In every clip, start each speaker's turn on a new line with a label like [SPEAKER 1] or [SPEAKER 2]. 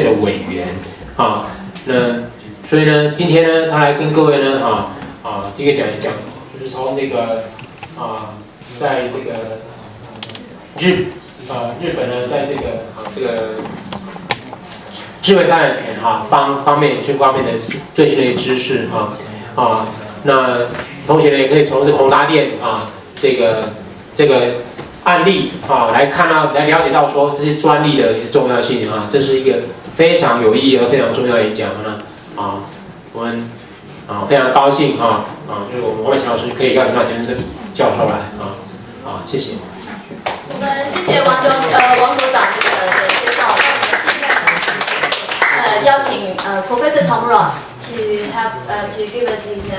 [SPEAKER 1] 的委员啊。那所以呢，今天呢，他来跟各位呢第一个讲一讲，就是从这个在这个日本呢，在这个智慧财产权方面这方面的最新的一些知识那同学呢也可以从这个宏达电这个案例来了解到说这些专利的重要性这是一个非常有意义和非常重要的一讲我们非常高兴就是我们王美琴老师可以邀请到田村教授来谢谢。
[SPEAKER 2] 我们谢谢王所长的介绍，那我们现在邀請Professor Tom Rock to give us his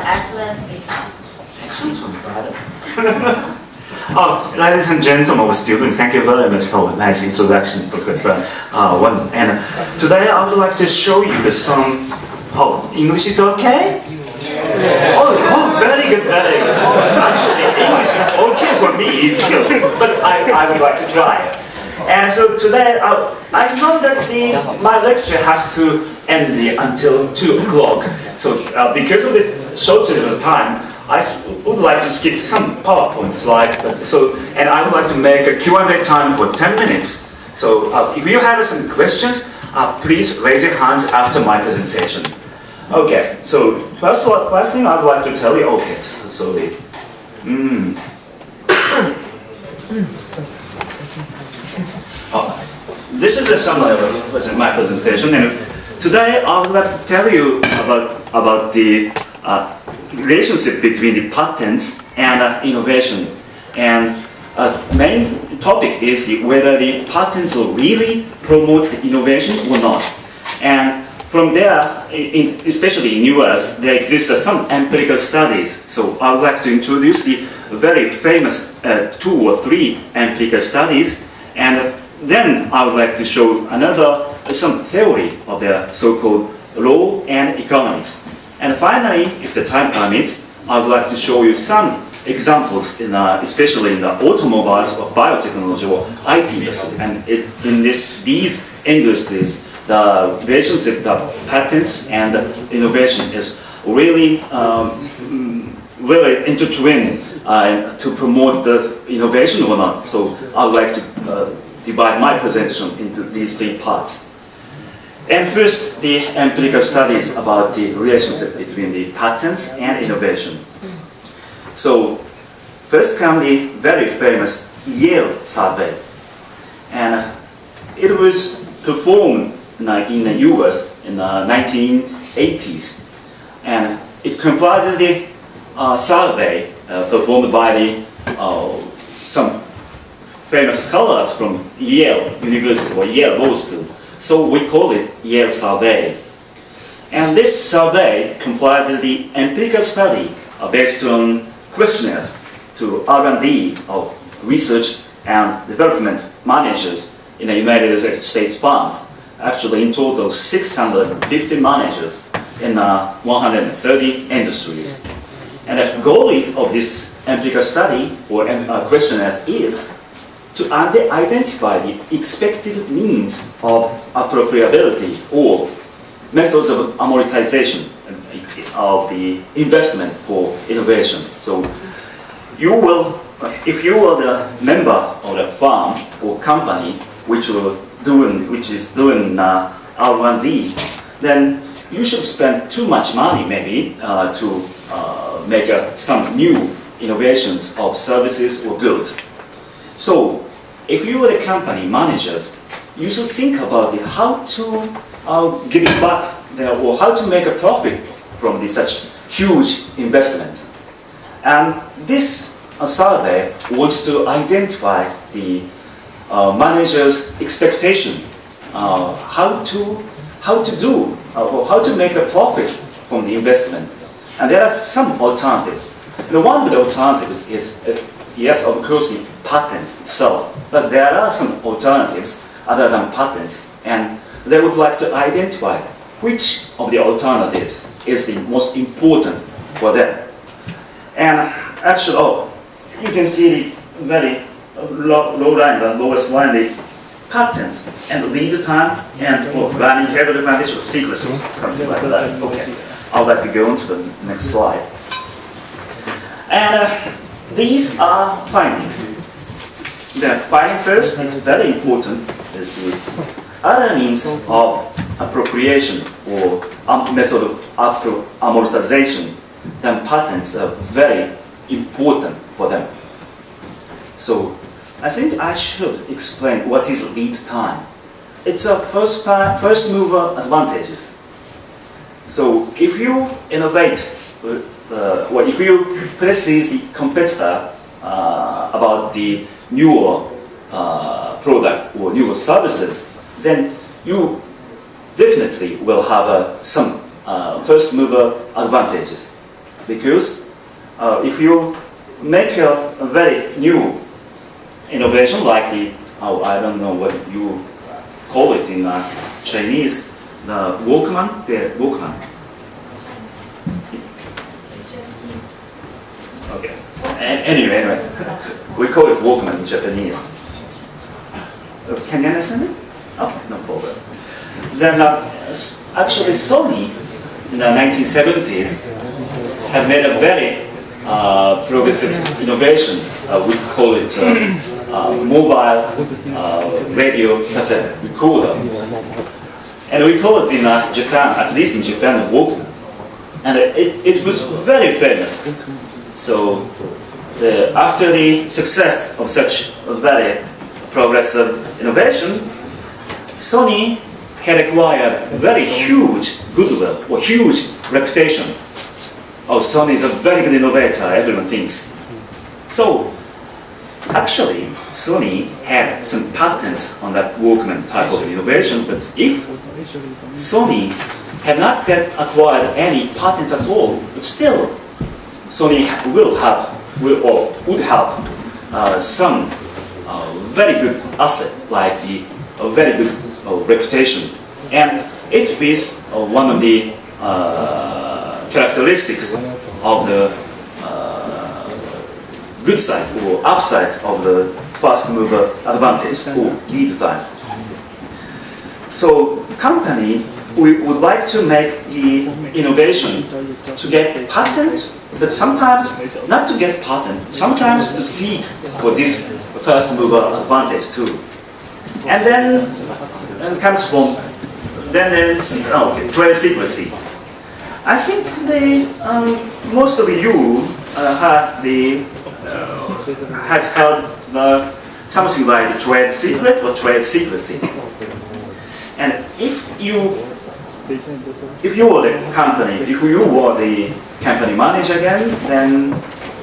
[SPEAKER 2] excellent speech.
[SPEAKER 3] Excellent was bad. Ladies and gentlemen, students, thank you very much for a nice introduction, Professor Wang. And today I would like to show you some. English is okay? Very good, very good. Actually, English is okay for me, but I would like to try. And so today, I know that my lecture has to end until 2 o'clock. So because of the shortage of time, I would like to skip some PowerPoint slides. And I would like to make a Q&A time for 10 minutes. So if you have some questions, please raise your hands after my presentation. Okay, so first thing I'd like to tell you, sorry. This is a summary of my presentation, and today I would like to tell you about the relationship between the patents and innovation. And main topic is whether the patents will really promote the innovation or not. And from there, especially in US, there exists some empirical studies. So I would like to introduce the very famous 2 or 3 empirical studies, and then I would like to show some theory of the so-called law and economics. And finally, if the time permits, I would like to show you some examples, especially in the automobiles or biotechnology or IT industry. And in these industries, the relationship, the patents and the innovation is really intertwined to promote the innovation or not. So I would like to divide my presentation into these 3 parts. And first, the empirical studies about the relationship between the patents and innovation. So first comes the very famous Yale survey. And it was performed in the US in the 1980s, and it comprises the survey performed by some famous scholars from Yale University or Yale Law School. So we call it Yale survey. And this survey comprises the empirical study based on questionnaires to R&D or research and development managers in the United States firms. Actually, in total, 650 managers in 130 industries. And the goal of this empirical study or questionnaires is to identify the expected means of appropriability or methods of amortization of the investment for innovation. So, if you are the member of the firm or company which is doing R&D, then you should spend too much money maybe to make some new innovations of services or goods. So if you are the company managers, you should think about how to give it back or how to make a profit from such huge investments. And this survey wants to identify the manager's expectation, how to make a profit from the investment. And there are some alternatives. One of the alternatives is, yes, of course, the patents itself, but there are some alternatives other than patents, and they would like to identify which of the alternatives is the most important for them. And actually, you can see the very low line, the lowest line, patent and lead time and running period advantage or sequence or something like that. Okay, I would like to go on to the next slide. And these are findings. The finding first is very important, is the other means of appropriation or method of amortization, then patents are very important for them. So I think I should explain what is lead time. It's a first mover advantages. So if you innovate, or if you praise the competitor about the newer product or newer services, then you definitely will have some first mover advantages. Because if you make a very new innovation like the, I don't know what you call it in Chinese, the Walkman, Okay. Anyway, we call it Walkman in Japanese. So can you understand it? Oh, no problem. Then actually Sony in the 1970s have made a very progressive innovation. We call it mobile radio cassette recorder. And we call it in Japan, at least in Japan, Walkman. And it was very famous. So after the success of such a very progressive innovation, Sony had acquired very huge goodwill or huge reputation. Oh, Sony is a very good innovator, everyone thinks. So actually, Sony had some patents on that Walkman type of innovation, but if Sony had not yet acquired any patents at all, but still Sony would have some very good asset, like the very good reputation, and it is one of the characteristics of the good side or upside of the fast mover advantage or lead time. So company, we would like to make the innovation to get patent, but sometimes not to get patent, sometimes to seek for this first mover advantage too. And then comes from, then there's trade secrecy. I think most of you has heard something like trade secret or trade secrecy. And if you were the company manager again, then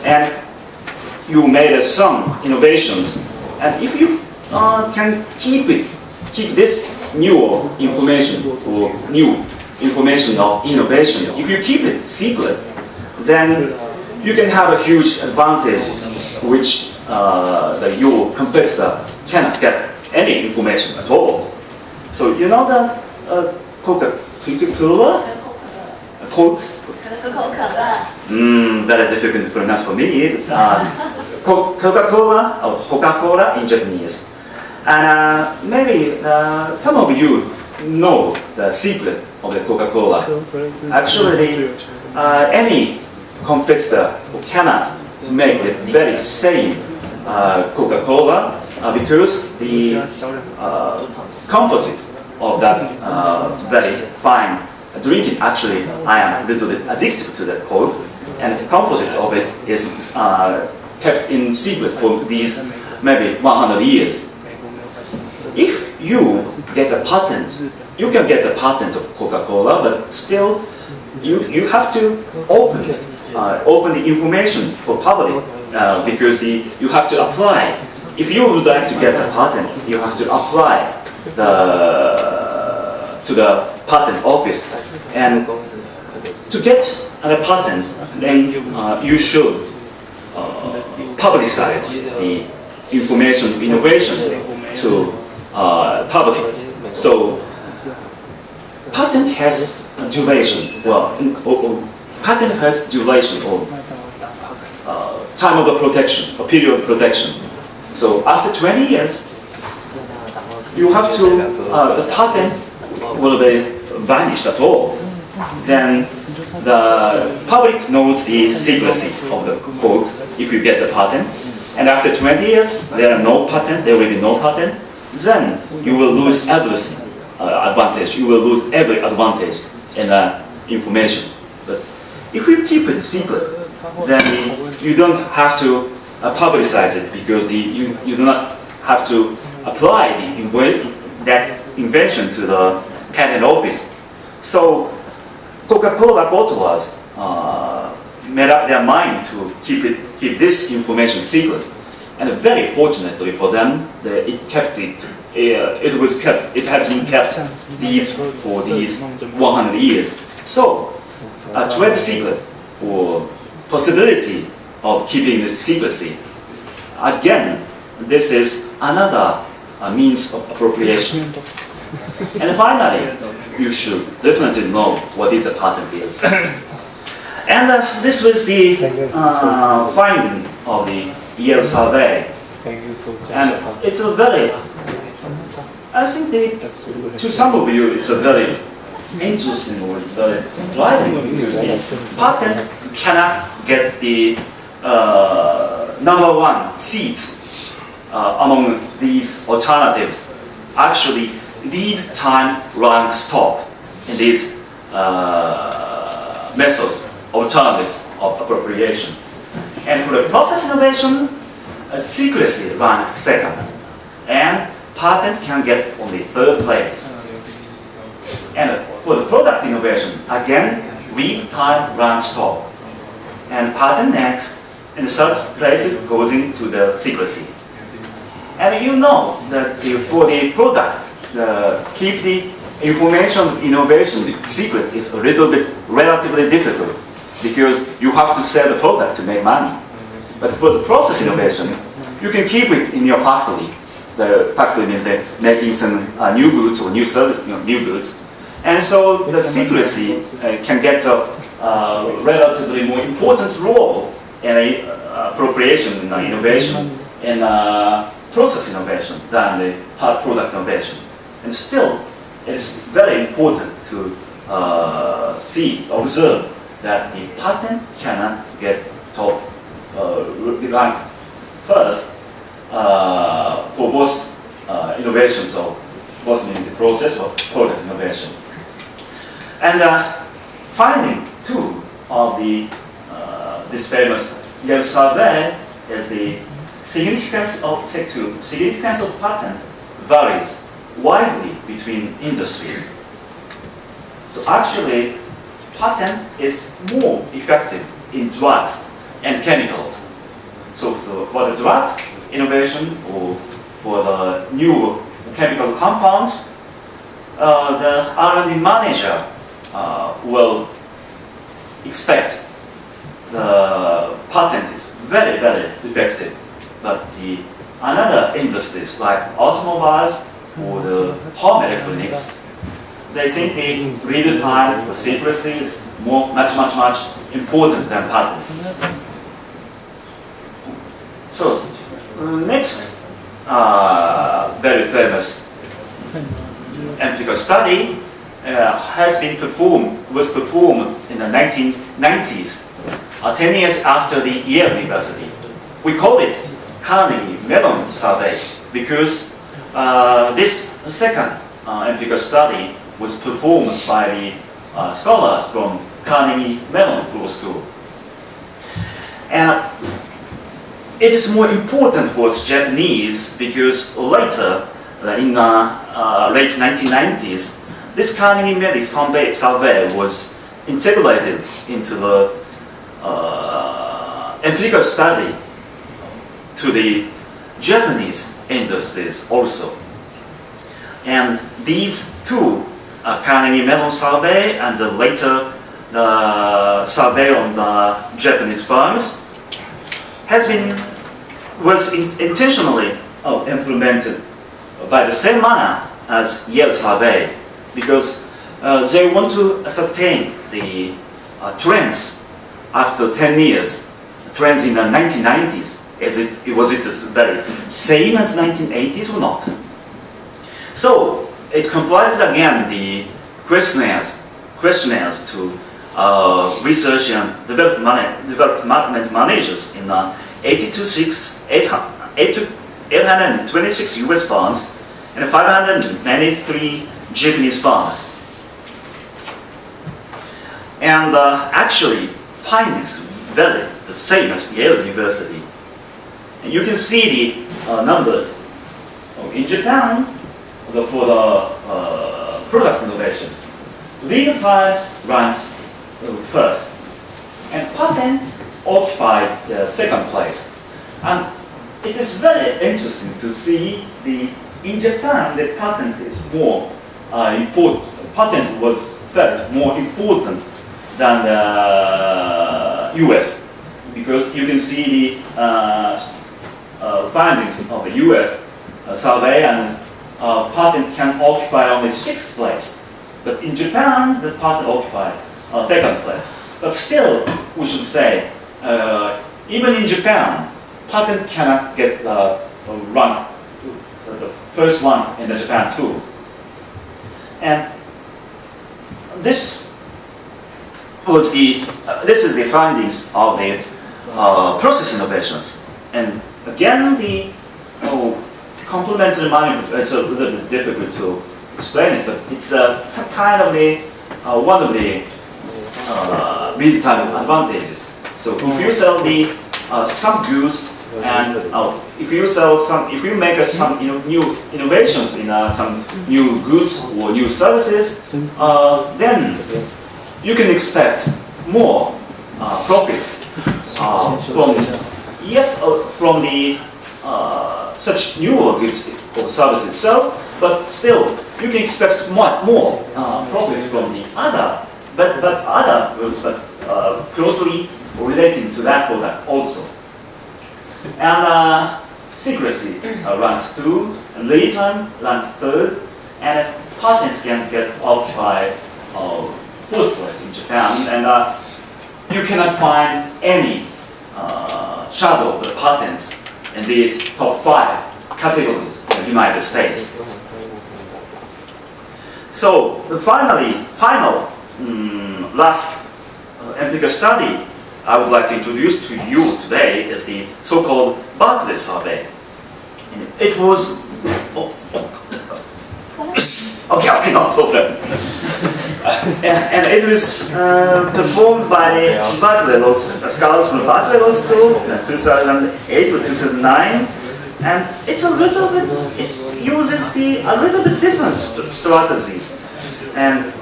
[SPEAKER 3] and you made some innovations, and if you can keep this new information or new information of innovation, if you keep it secret, then you can have a huge advantage which your competitor cannot get any information at all. So you know the Coca-Cola? Coke? Very difficult to pronounce for me. Coca-Cola or Coca-Cola in Japanese. And maybe some of you know the secret of the Coca-Cola. Actually, any competitor cannot make the very same Coca-Cola because the composite of that very fine drinking, actually I am a little bit addicted to that Coke, and the composite of it is kept in secret for these maybe 100 years. If you get a patent, you can get a patent of Coca-Cola, but still you have to open it, open the information for public, because you have to apply. If you would like to get a patent, you have to apply to the patent office, and to get a patent, then you should publicize the information innovation to public. So patent has duration. Well, patent has duration or time of the protection, a period of protection. So after 20 years, you have to, the patent will be vanished at all. Then the public knows the secrecy of the code if you get the patent. And after 20 years, there will be no patent. Then you will lose everything, advantage. You will lose every advantage in information. But if you keep it secret, then you don't have to publicize it because you do not have to apply that invention to the patent office. So Coca-Cola bottlers made up their mind to keep this information secret, and very fortunately for them, it has been kept for these 100 years. So trade secret or possibility of keeping the secrecy, again, this is another means of appropriation. And finally, you should definitely know what is a patent is. And this was the finding of the Yale survey. And it's a very, I think to some of you it's a very interesting or it's very surprising because the patent cannot get the #1 seats among these alternatives. Actually, lead time ranks top in these methods, alternatives of appropriation. And for the process innovation, secrecy ranks second, and patent can get only third place. And for the product innovation, again, lead time ranks top, and patent next, and the third place goes into the secrecy. And you know that for the product, keep the information of innovation secret is a little bit relatively difficult because you have to sell the product to make money. But for the process innovation, you can keep it in your factory. The factory means making some new goods or new service, new goods. And so the secrecy can get a relatively more important role in appropriation in observation in process innovation than the hard product innovation. And still, it's very important to observe that the patent cannot get top rank first for both innovations, or both in the process or product innovation. And finding two of this famous Yale survey is the significance of patent varies widely between industries. So actually, patent is more effective in drugs and chemicals. So for the drug innovation or for the new chemical compounds, the R&D manager will expect the patent is very, very effective. But the another industries like automobiles or the home electronics, they think the read time, the secrecy is much important than patents. So next very famous empirical study was performed in the 1990s, 10 years after the Yale University. We call it Carnegie Mellon survey because this second empirical study was performed by the scholars from Carnegie Mellon Law School. And it is more important for Japanese because later, in late 1990s, this Carnegie Mellon survey was integrated into the empirical study to the Japanese industries also. And these two, Carnegie Mellon survey and the later the survey on the Japanese firms, was intentionally implemented by the same manner as Yale survey because they want to ascertain the trends after 10 years, trends in the 1990s. Was it the very same as 1980s or not? So it comprises again the questionnaires to research and development managers in 826 US farms and 593 Japanese farms. And actually, findings vary the same as Yale University. And you can see the numbers. In Japan, for the product innovation, legal trials ranks first, and patents occupy the second place. And it is very interesting to see in Japan the patent is more important. Patent was felt more important than the US, because you can see the findings of the US survey, and patent can occupy only 6th place. But in Japan, the patent occupies 2nd place. But still, we should say, even in Japan, patent cannot get the rank, the first one in the Japan too. And this is the findings of the process innovations. And again, the complementary management, it's a little bit difficult to explain it, but it's some kind of one of the mid-term advantages. So if you sell some goods, and if you make some new innovations in some new goods or new services, then you can expect more profits from the such newer goods or service itself, but still you can expect more profit from the other goods, but closely relating to that product also. And secrecy ranks 2, and lead time ranks 3rd, and patents can get occupied 4th place in Japan, and you cannot find any shadow of the patents in these top 5 categories in the United States. So the last empirical study I would like to introduce to you today is the so-called Berkeley survey. And it was okay, no problem. And it was performed by the Berkeley Law scholars from Berkeley Law School in 2008 or 2009, and it uses a little bit different strategy, and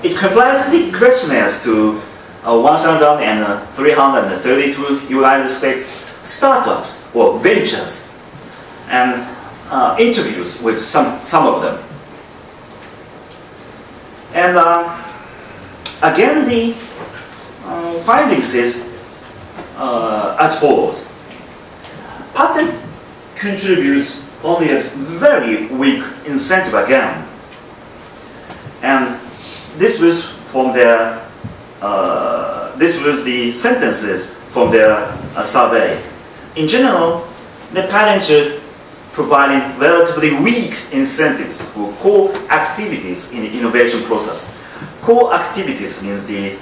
[SPEAKER 3] it comprises the questionnaires to 1,332 United States startups or ventures, and interviews with some of them. And again, the findings is as follows. Patent contributes only as very weak incentive again. And this was from their the sentences from their survey. In general, the patents are providing relatively weak incentives for core activities in the innovation process. Core activities means the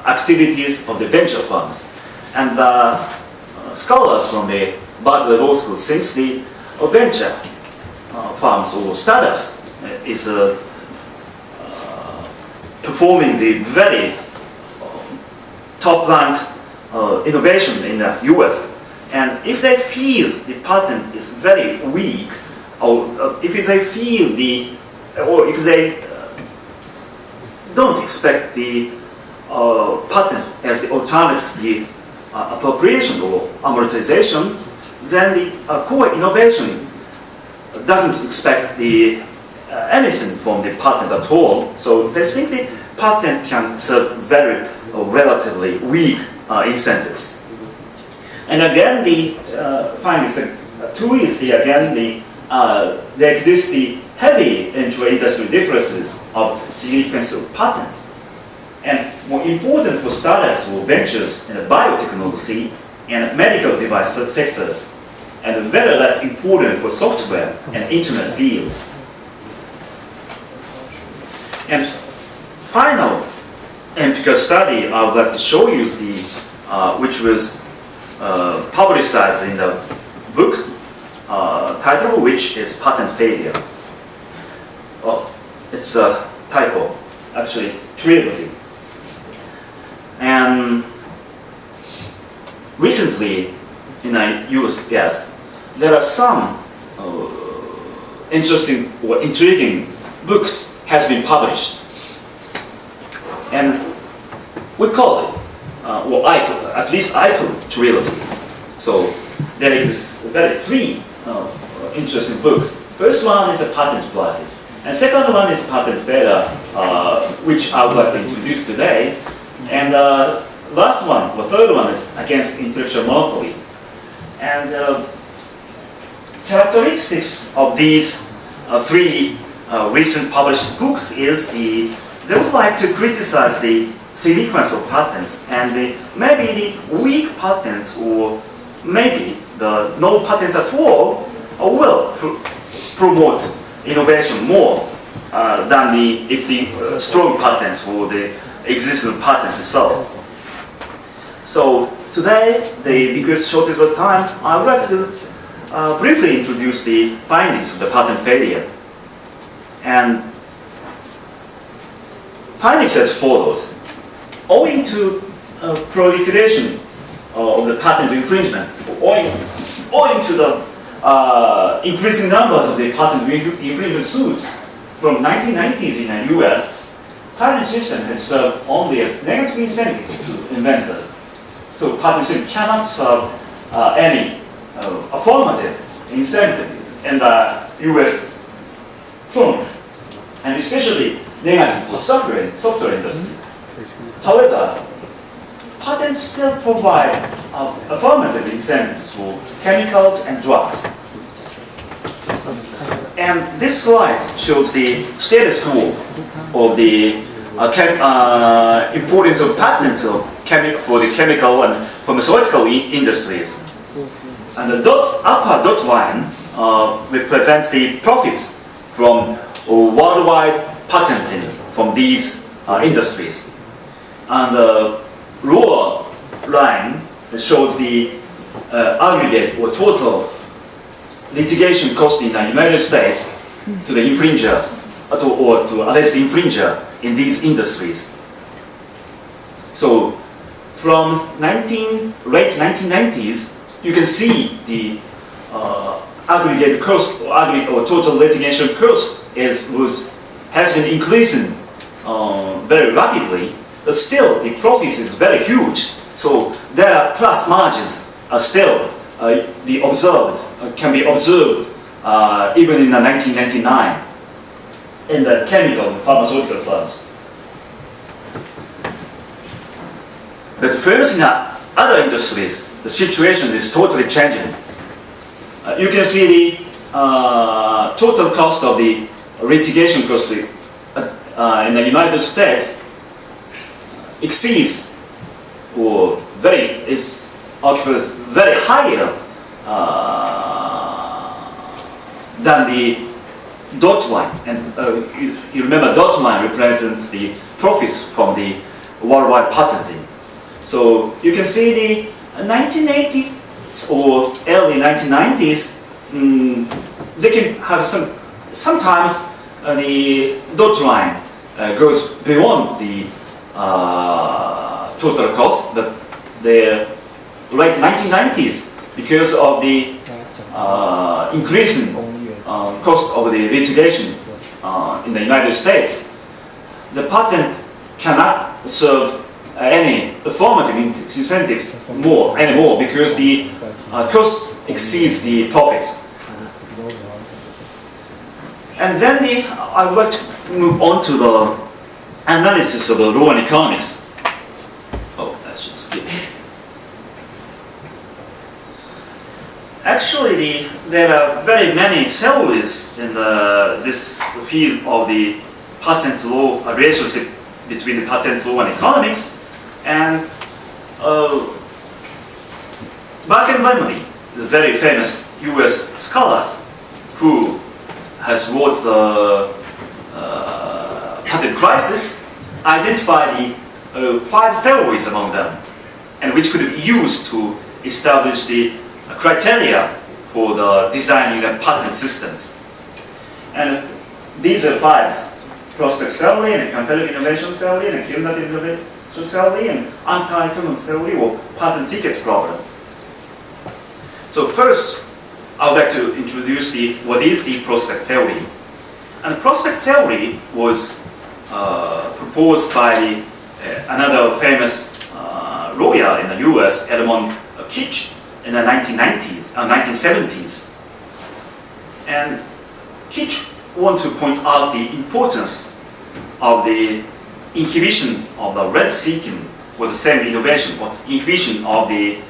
[SPEAKER 3] activities of the venture firms. And the scholars from the Berkeley Law School think the venture firms or startups is performing the very top-ranked innovation in the US. And if they feel the patent is very weak, or if they feel or if they don't expect the patent as the alternative, the appropriation or amortization, then the core innovation doesn't expect anything from the patent at all. So they think the patent can serve very relatively weak incentives. And again, the findings 2 is there exists the heavy intra-industry differences of significance of patent. And more important for startups or ventures in the biotechnology and medical device sectors. and very less important for software and internet fields. And final empirical study I would like to show you is which was publicized in the book, title of which is Patent Failure. Oh, it's a typo, actually trilogy. And recently in the US, there are some interesting or intriguing books has been published, and we call it, at least I call it trilogy. So there is three interesting books. First one is a patent crisis, and second one is patent failure, which I would like to introduce today. And last one, the third one, is against intellectual monopoly. And characteristics of these three recent published books is they would like to criticize the significance of patents and maybe the weak patents, or maybe the no patents at all, will promote innovation more than if the strong patents or the existing patents itself. So today, because shortage of time, I would like to briefly introduce the findings of the patent failure. And findings as follows. Owing to proliferation of the patent infringement, owing to the increasing numbers of the patent infringement suits from 1990s in the US, patent system has served only as negative incentives to inventors. So patent system cannot serve any affirmative incentive in the US firms, and especially negative for software industry. However, patents still provide affirmative incentives for chemicals and drugs. And this slide shows the status quo of the importance of patents for the chemical and pharmaceutical industries. And the upper dot line represents the profits from worldwide patenting from these industries. And the lower line shows the aggregate or total litigation cost in the United States to the infringer or to alleged infringer in these industries. So from late 1990s, you can see the aggregate cost or total litigation cost has been increasing very rapidly, but still the profits is very huge. So there are plus margins are still can be observed even in the 1999 in the chemical and pharmaceutical firms. But first in other industries, the situation is totally changing. You can see the total cost of the litigation cost in the United States exceeds or occupies very higher than the dot line. And you remember dot line represents the profits from the worldwide patenting. So you can see the 1980s or early 1990s, they can have sometimes the dot line goes beyond the total cost, but the late 1990s, because of the increasing cost of the litigation in the United States, the patent cannot serve any affirmative incentives anymore because the cost exceeds the profits. And then I would like to move on to the analysis of the law and economics. Oh, I should skip. Actually, there are very many theories in this field of the patent law, a relationship between the patent law and economics. And Barker and Lemley, the very famous US scholars who has wrote the patent crisis, identify the 5 theories among them, and which could be used to establish the criteria for the designing of patent systems. And these are 5: prospect theory, and competitive innovation theory, and cumulative innovation theory, and anti-commons theory, or patent tickets problem. So first, I would like to introduce what is the prospect theory. And prospect theory was proposed by another famous lawyer in the US, Edmund Kitch, in the 1970s. And Kitch wanted to point out the importance of the inhibition of the rent-seeking for the same innovation, or inhibition of the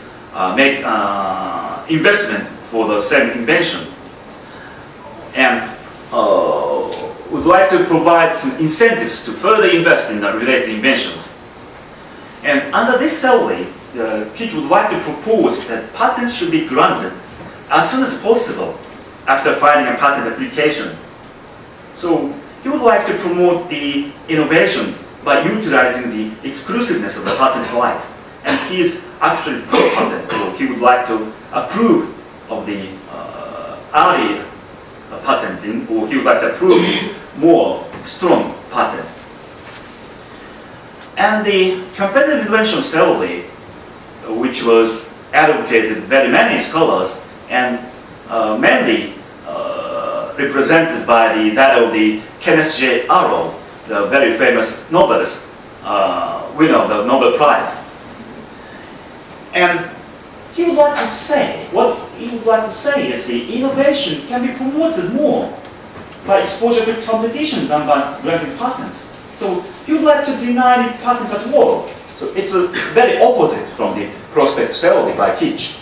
[SPEAKER 3] investment for the same invention. And would like to provide some incentives to further invest in the related inventions. And under this theory, Kitch would like to propose that patents should be granted as soon as possible after filing a patent application. So he would like to promote the innovation by utilizing the exclusiveness of the patent rights. And he is actually pro-patent, so he would like to approve of the early patenting, or he would like to approve more strong patent. And the competitive invention theory, which was advocated very many scholars, and mainly represented by that of the Kenneth J. Arrow, the very famous novelist, winner of the Nobel Prize. And he would like to say, what he would like to say is the innovation can be promoted more by exposure to competition than by granting patents. So he would like to deny the patents at all. So it's a very opposite from the prospect theory by Kitch.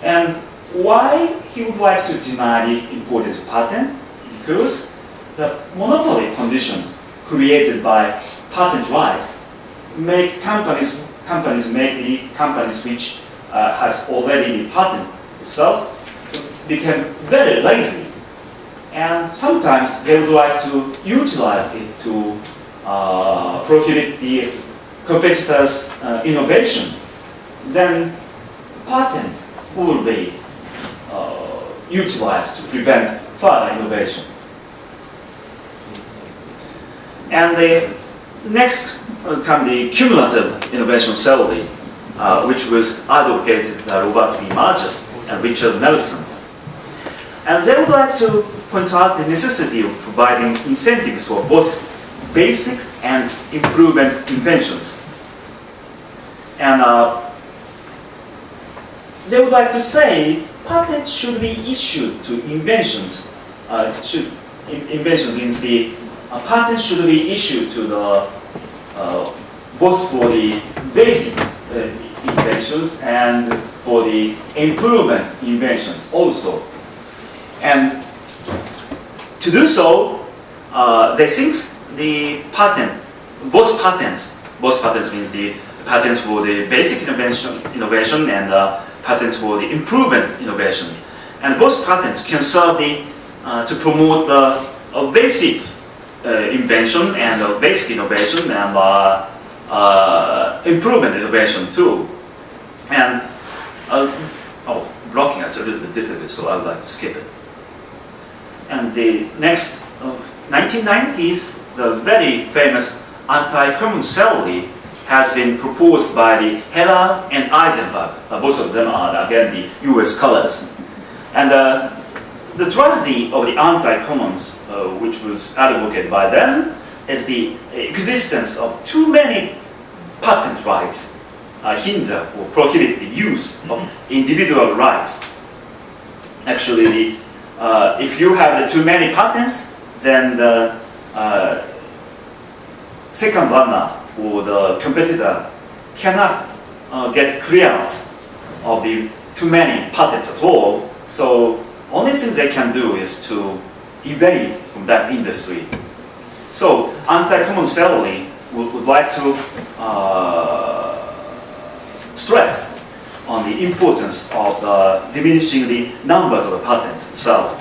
[SPEAKER 3] And why he would like to deny the importance of patent? Because the monopoly conditions created by patent rights make companies which has already the patent itself become very lazy, and sometimes they would like to utilize it to prohibit the competitors' innovation. Then patent will be utilized to prevent further innovation. And the next come the cumulative innovation theory, which was advocated by Robert B. Marges and Richard Nelson. And they would like to point out the necessity of providing incentives for both basic and improvement inventions. And they would like to say patents should be issued to inventions. Invention means the patents should be issued to the both for the basic inventions and for the improvement inventions also. And to do so, they think the both patents means the patents for the basic innovation and patents for the improvement innovation. And both patents can serve to promote the basic invention and basic innovation and improvement innovation too. And blocking is a little bit difficult, so I would like to skip it. And the next 1990s, the very famous anti-commons theory has been proposed by the Heller and Eisenberg. Both of them are again the US scholars. And the tragedy of the anti-commons, which was advocated by them, is the existence of too many patent rights hinder or prohibit the use of individual rights. Actually, if you have too many patents, then the second runner or the competitor cannot get clearance of the too many patents at all. So only thing they can do is to evade from that industry. So anti-commons theory would like to stress on the importance of diminishing the numbers of the patents itself.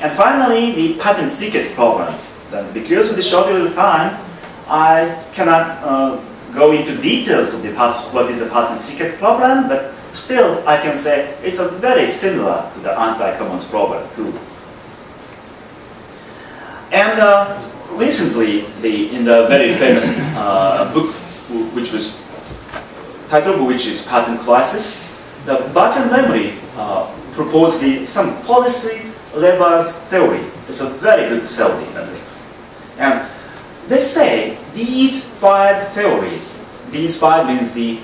[SPEAKER 3] And finally, the patent secrets problem. Then because of the shortage of time, I cannot go into details of what is a patent secrets problem, but still I can say it's very similar to the anti-commons problem too. And recently, in the very famous book, which was titled which is Patent Crisis, the Buck and Lemery proposed some policy levers theory. It's a very good theory. And they say these 5 theories, these 5 means these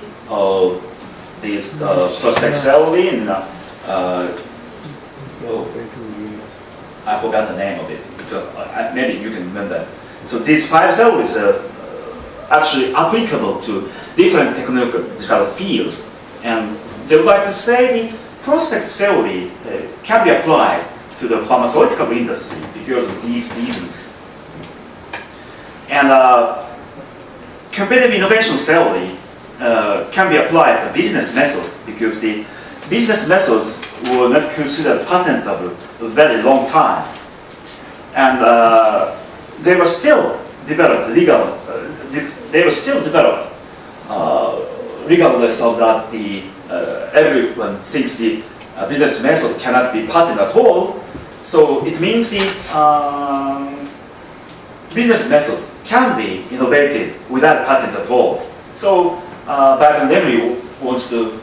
[SPEAKER 3] prospect theory and I forgot the name of it. So maybe you can remember. So these 5 theories are actually applicable to different technological fields, and they would like to say the prospect theory can be applied to the pharmaceutical industry because of these reasons. And competitive innovation theory can be applied to business methods because the business methods were not considered patentable for a very long time. And they were still developed regardless of that everyone thinks the business method cannot be patented at all. So it means the business methods can be innovated without patents at all. So Buck and Lemery wants to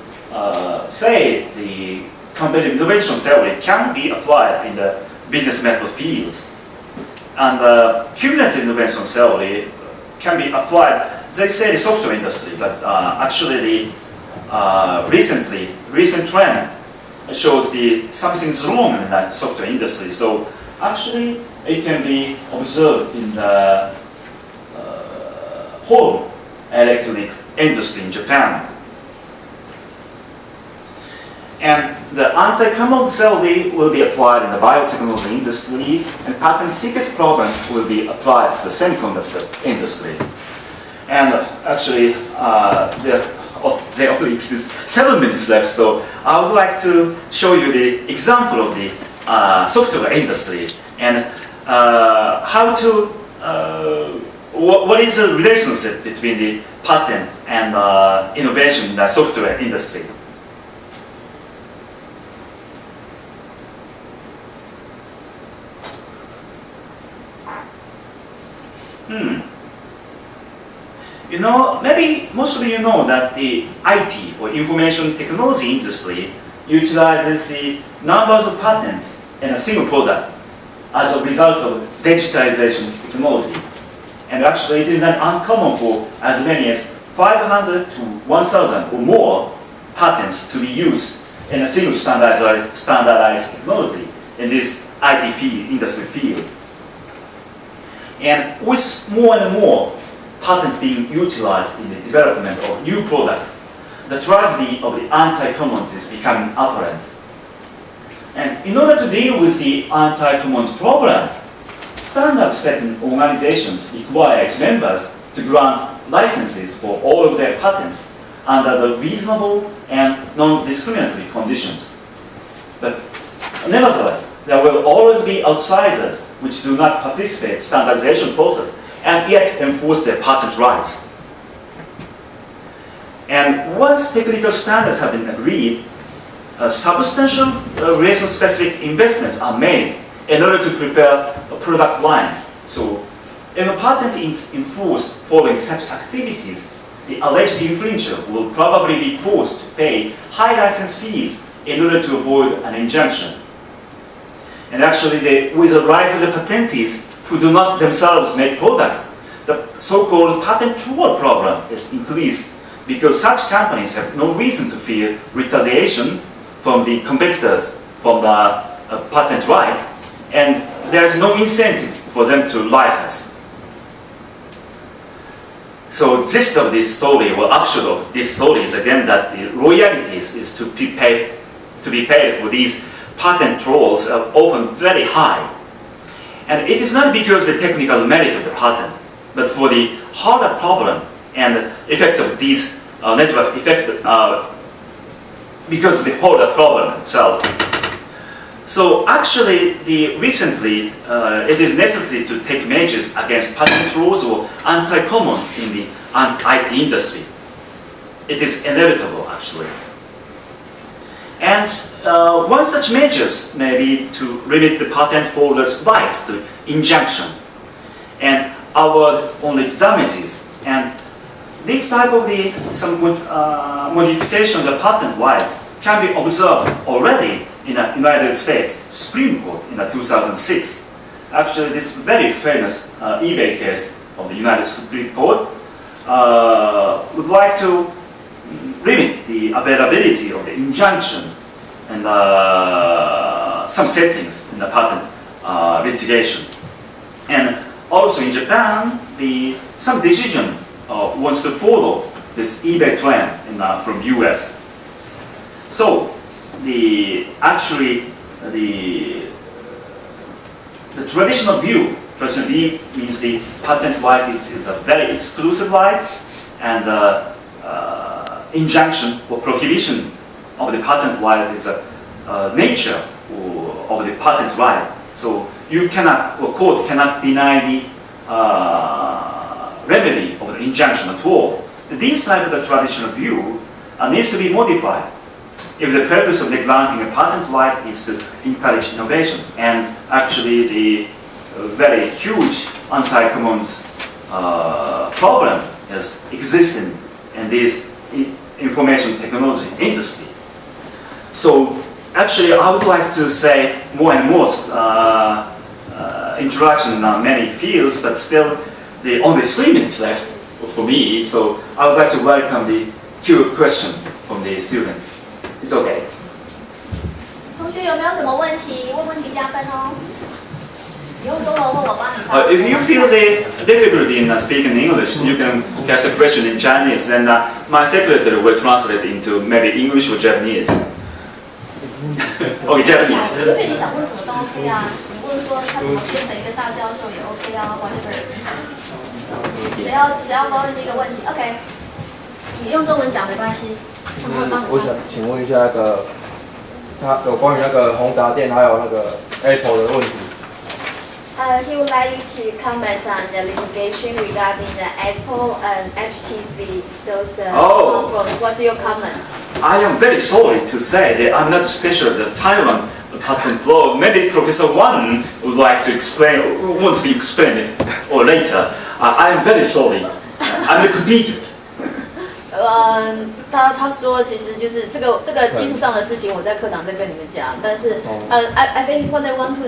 [SPEAKER 3] say the competitive innovation theory can be applied in the business method fields. And cumulative innovation theory can be applied, they say the software industry, but actually the recent trend shows something's wrong in that software industry. So actually it can be observed in the home electronic industry in Japan. And the anti-common theory will be applied in the biotechnology industry, and patent secrets problem will be applied to the semiconductor industry. And actually, there only exist 7 minutes left, so I would like to show you the example of the software industry and what is the relationship between the patent and innovation in the software industry. You know, maybe most of you know that the IT or information technology industry utilizes the numbers of patents in a single product as a result of digitization technology. And actually it is not uncommon for as many as 500 to 1,000 or more patents to be used in a single standardized technology in this IT industry field. And with more and more patents being utilized in the development of new products, the tragedy of the anti-commons is becoming apparent. And in order to deal with the anti-commons problem, standard-setting organizations require its members to grant licenses for all of their patents under the reasonable and non-discriminatory conditions. But nevertheless, there will always be outsiders which do not participate in the standardization process and yet enforce their patent rights. And once technical standards have been agreed, substantial relation-specific investments are made in order to prepare product lines. So if a patent is enforced following such activities, the alleged infringer will probably be forced to pay high license fees in order to avoid an injunction. And actually, with the rise of the patentees who do not themselves make products, the so-called patent troll problem is increased because such companies have no reason to fear retaliation from the competitors from the patent right, and there is no incentive for them to license. So gist of this story, or upshot of this story, is again that the royalties is to be paid for these patent trolls are often very high. And it is not because of the technical merit of the patent, but for the harder problem and the effect of these network effect because of the Holder problem itself. So actually, recently, it is necessary to take measures against patent laws or anti-commons in the IT industry. It is inevitable, actually. And one such measures may be to limit the patent holder's rights to injunction and award only damages. And this type of some modification of the patent rights can be observed already in the United States Supreme Court in 2006. Actually, this very famous eBay case of the United Supreme Court would like to limit the availability of the injunction and some settings in the patent litigation. And also in Japan, some decision wants to follow this eBay trend from US. So actually the traditional view means the patent right is a very exclusive right, and injunction or prohibition of the patent right is a nature of the patent right. So you cannot, or court cannot deny the remedy of the injunction at all. This type of the traditional view needs to be modified if the purpose of the granting a patent right is to encourage innovation. And actually the very huge anti-commons problem is existing in this information technology industry. So actually I would like to say more and more interaction in many fields, but still only 3 minutes left for me, so I would like to welcome the question from the students. It's okay.
[SPEAKER 2] 同学有没有什么问题？问问题加分哦。你用中文问我，帮你发。
[SPEAKER 3] If you feel the difficulty in speaking English, you can cast a question in Chinese, and my secretary will translate into maybe English or Japanese. Okay, Japanese.
[SPEAKER 2] 因为你想问什么都 OK 啊，你问说他怎么变成一个大教授也 OK 啊 ，whatever。谁要问一个问题 ？OK， 你用中文讲没关系。
[SPEAKER 4] 我想请问一下他有关于宏达电还有Apple 的问题。
[SPEAKER 2] He would like you to comment on the litigation regarding the Apple and HTC, those phones. What's your comment?
[SPEAKER 3] I am very sorry to say that I'm not a specialist at Taiwan patent law. Maybe Professor Wang would like to explain, or wants to explain it, or later. I am very sorry. I'm competent.
[SPEAKER 2] 他说其实就是这个技术上的事情，我在课堂再跟你们讲。但是I think what I want to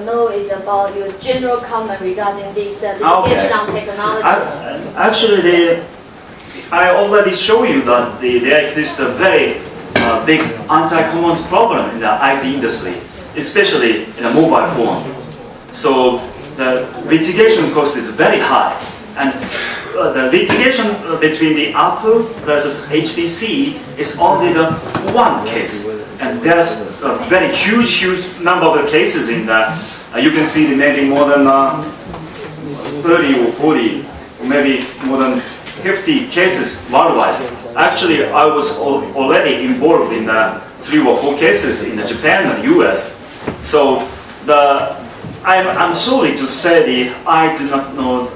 [SPEAKER 2] know is about your general comment regarding this litigation on technologies.
[SPEAKER 3] Actually, I already show you that there exists a very big anti-commons problem in the IT industry, especially in a mobile phone. So the litigation cost is very high, and the litigation between the Apple versus HTC is only the one case, and there's a very huge number of the cases in that. You can see maybe more than 30 or 40, or maybe more than 50 cases worldwide. Actually, I was already involved in 3 or 4 cases in Japan and US. So I'm sorry to say I do not know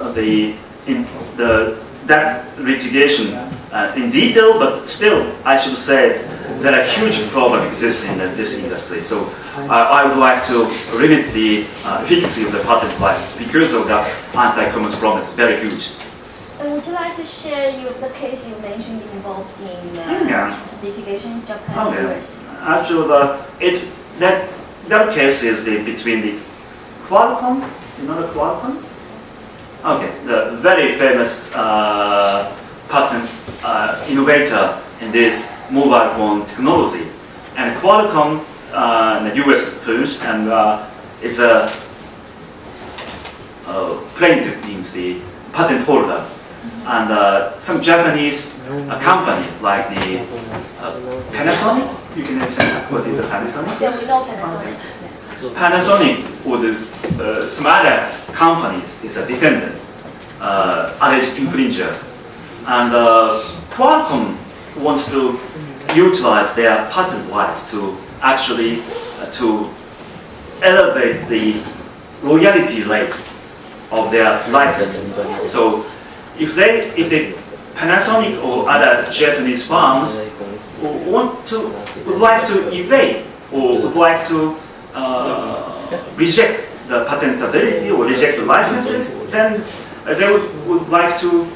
[SPEAKER 3] that litigation in detail, but still I should say that a huge problem exists in this industry. So I would like to limit the efficacy of the patent right because of the anti-commons problem is very huge.
[SPEAKER 2] Would you like to share the case you mentioned involved in litigation in Japan and US?
[SPEAKER 3] Actually, that case is between the Qualcomm, you know the Qualcomm? Okay, the very famous patent innovator in this mobile phone technology. And Qualcomm, the US first, and is a plaintiff, means the patent holder. And some Japanese company like the Panasonic, you can say what is a Panasonic?
[SPEAKER 2] Yeah, we know Panasonic.
[SPEAKER 3] Panasonic or some other companies is a defendant. alleged infringer. And Qualcomm wants to utilize their patent rights to actually to elevate the royalty rate of their license. So if the Panasonic or other Japanese firms would like to evade or would like to reject the patentability or reject the licenses, then they would like to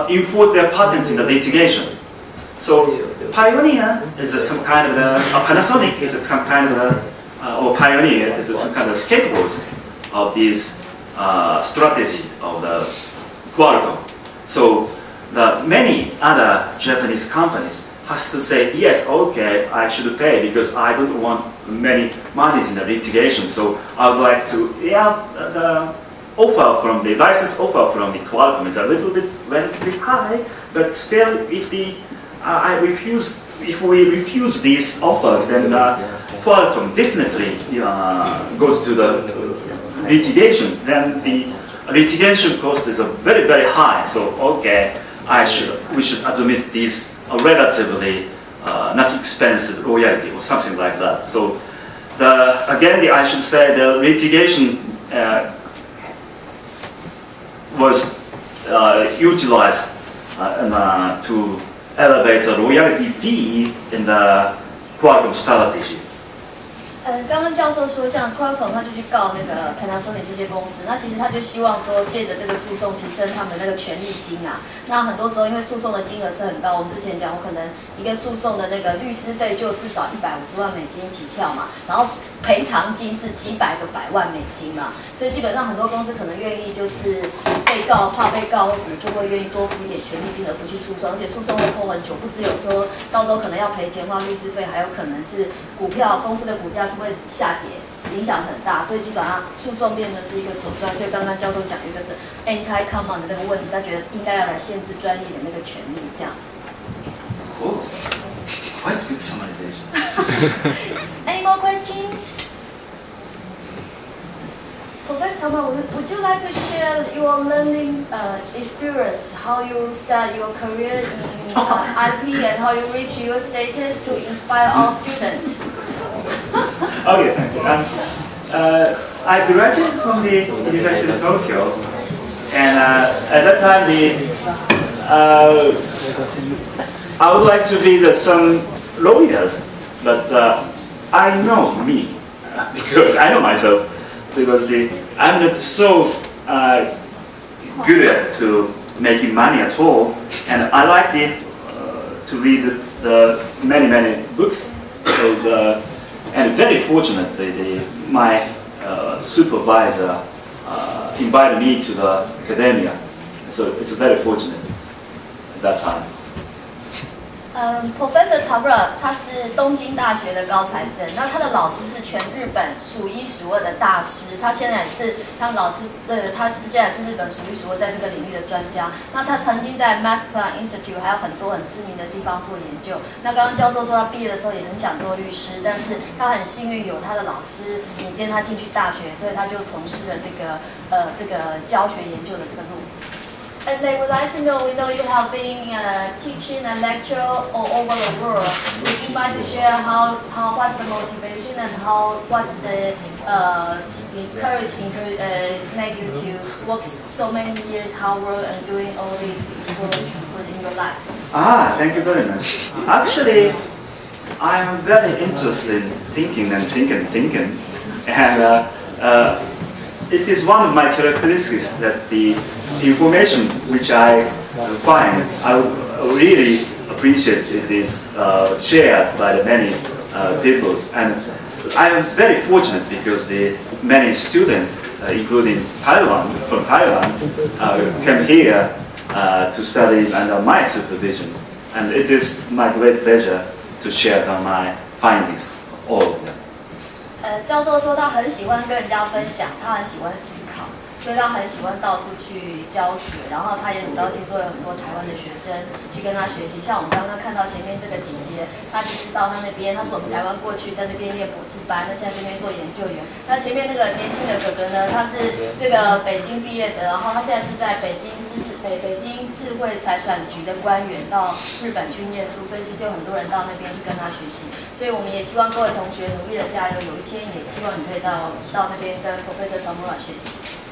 [SPEAKER 3] enforce their patents in the litigation. So Pioneer is some kind of Panasonic is some kind of or Pioneer is some kind of scapegoat of this strategy of the Qualcomm. So the many other Japanese companies has to say, yes, okay, I should pay because I don't want many monies in the litigation. So I would like to, the offer from the license offer from the Qualcomm is a little bit relatively high, but still, if we refuse these offers, then Qualcomm definitely goes to the litigation. Then the litigation cost is very, very high. So okay, we should admit these relatively not expensive royalty or something like that. So I should say the litigation was utilized to elevate the royalty fee in the Qualcomm strategy.
[SPEAKER 2] 刚刚教授说，像 Qualcomm 他就去告那个 Panasonic 这些公司，那其实他就希望说，借着这个诉讼提升他们那个权利金啊。那很多时候因为诉讼的金额是很高，我们之前讲，我可能一个诉讼的那个律师费就至少150万美金起跳嘛，然后赔偿金是几百个百万美金嘛，所以基本上很多公司可能愿意就是被告怕被告或什么，就会愿意多付一点权利金而不去诉讼，而且诉讼会拖很久，不只有说到时候可能要赔钱花律师费，还有可能是股票公司的股价是会下跌，影响很大，所以基本上诉讼变成是一个手段。所以刚刚教授讲一个是 anti-common 的那个问题，他觉得应该要来限制专利的那个权利这样子。
[SPEAKER 3] Oh, quite good summarization.
[SPEAKER 2] Any more questions? Professor Tamura, would you like to share your learning experience, how you start your career in IP and how you reach your status to inspire our students?
[SPEAKER 3] Okay, thank you. I graduated from the University of Tokyo, and at that time, I would like to be some lawyers, but I know me because I know myself because I'm not so good at to making money at all, and I like to read the many books. So and very fortunately, my supervisor invited me to the academia. So it's very fortunate at that time.
[SPEAKER 2] Professor Tamura 他是东京大学的高材生，那他的老师是全日本数一数二的大师，他现在也是他们老师他是现在是日本数一数二在这个领域的专家。那他曾经在 Max Planck Institute 还有很多很知名的地方做研究。那刚刚教授说他毕业的时候也很想做律师，但是他很幸运有他的老师引荐他进去大学，所以他就从事了这个教学研究的这个路。And they would like to know, we know you have been teaching and lecture all over the world. Would you mind to share what's the motivation and what's the encouraging make you to work so many years hard work and doing all these explorations in your life?
[SPEAKER 3] Thank you very much. Actually, I'm very interested in thinking, and it is one of my characteristics that the information which I find, I really appreciate it is shared by the many people. And I am very fortunate because the many students, including from Taiwan, came here to study under my supervision. And it is my great pleasure to share my findings, all of them.
[SPEAKER 2] 教授说他很喜欢跟人家分享，他很喜欢思考，所以他很喜欢到处去教学。然后他也很高兴说有很多台湾的学生去跟他学习。像我们刚刚看到前面这个姐姐，她就是到他那边，她是我们台湾过去在那边念博士班，那现在这边做研究员。那前面那个年轻的哥哥呢，他是这个北京毕业的，然后他现在是在北京知识北京智慧财产局的官员到日本去念书，所以其实有很多人到那边去跟他学习。所以我们也希望各位同学努力的加油，有一天也希望你可以到那边跟 Professor Tomura 学习。